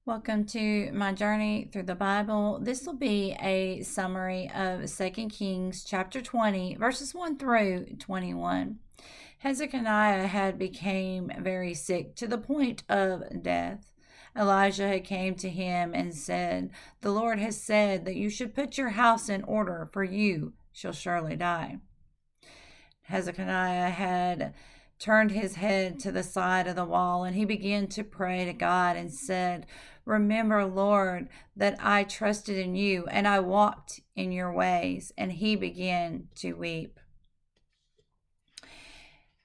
Welcome to my journey through the Bible. This will be a summary of 2 Kings chapter 20, verses 1 through 21. Hezekiah had become very sick to the point of death. Elijah had came to him and said, "The Lord has said that you should put your house in order, for you shall surely die." Hezekiah had turned his head to the side of the wall, and he began to pray to God and said, "Remember, Lord, that I trusted in you and I walked in your ways." And he began to weep.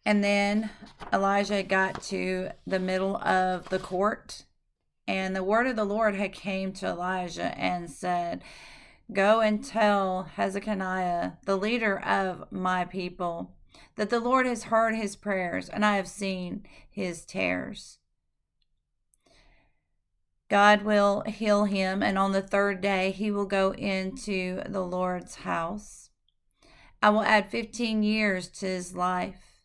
And then Elijah got to the middle of the court, and the word of the Lord had came to Elijah and said, "Go and tell Hezekiah, the leader of my people, that the Lord has heard his prayers, and I have seen his tears. God will heal him, and on the third day he will go into the Lord's house. I will add 15 years to his life,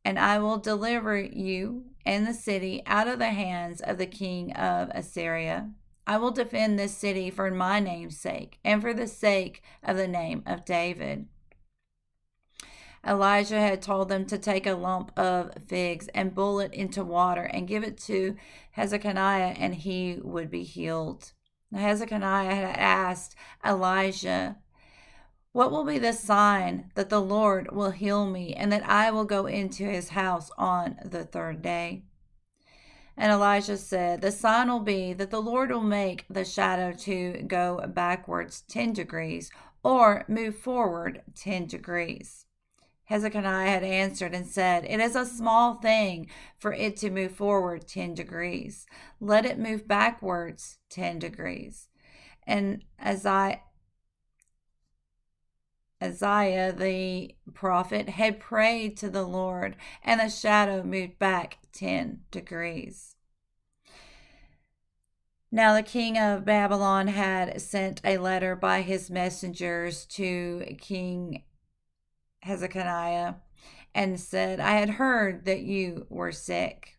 and I will deliver you and the city out of the hands of the king of Assyria. I will defend this city for my name's sake and for the sake of the name of David." Elijah had told them to take a lump of figs and boil it into water and give it to Hezekiah, and he would be healed. Now, Hezekiah had asked Elijah, "What will be the sign that the Lord will heal me and that I will go into his house on the third day?" And Elijah said, "The sign will be that the Lord will make the shadow to go backwards 10 degrees or move forward 10 degrees. Hezekiah had answered and said, "It is a small thing for it to move forward 10 degrees. Let it move backwards 10 degrees. And Isaiah the prophet had prayed to the Lord, and the shadow moved back 10 degrees. Now the king of Babylon had sent a letter by his messengers to King Hezekiah and said, "I had heard that you were sick."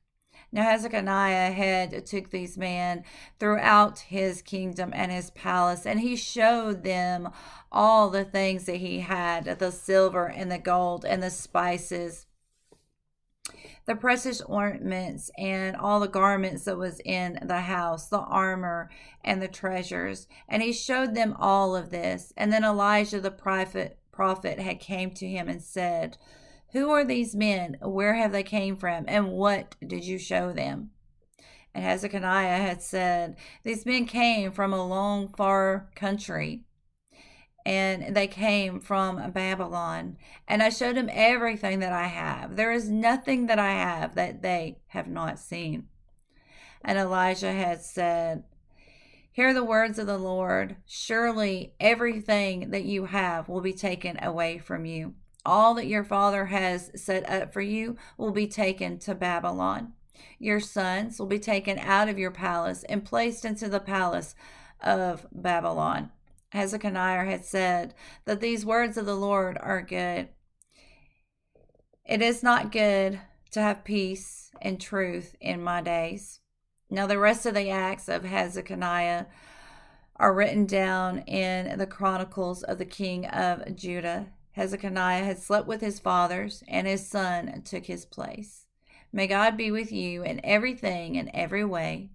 Now Hezekiah had took these men throughout his kingdom and his palace, and he showed them all the things that he had, the silver and the gold and the spices, the precious ornaments and all the garments that was in the house, the armor and the treasures. And he showed them all of this. And then Elijah the prophet had came to him and said, "Who are these men? Where have they came from? And what did you show them?" And Hezekiah had said, "These men came from a long, far country, and they came from Babylon. And I showed them everything that I have. There is nothing that I have that they have not seen." And Elijah had said, "Hear the words of the Lord. Surely everything that you have will be taken away from you. All that your father has set up for you will be taken to Babylon. Your sons will be taken out of your palace and placed into the palace of Babylon." Hezekiah had said that these words of the Lord are good. It is not good to have peace and truth in my days. Now the rest of the acts of Hezekiah are written down in the Chronicles of the king of Judah. Hezekiah had slept with his fathers, and his son took his place. May God be with you in everything and every way.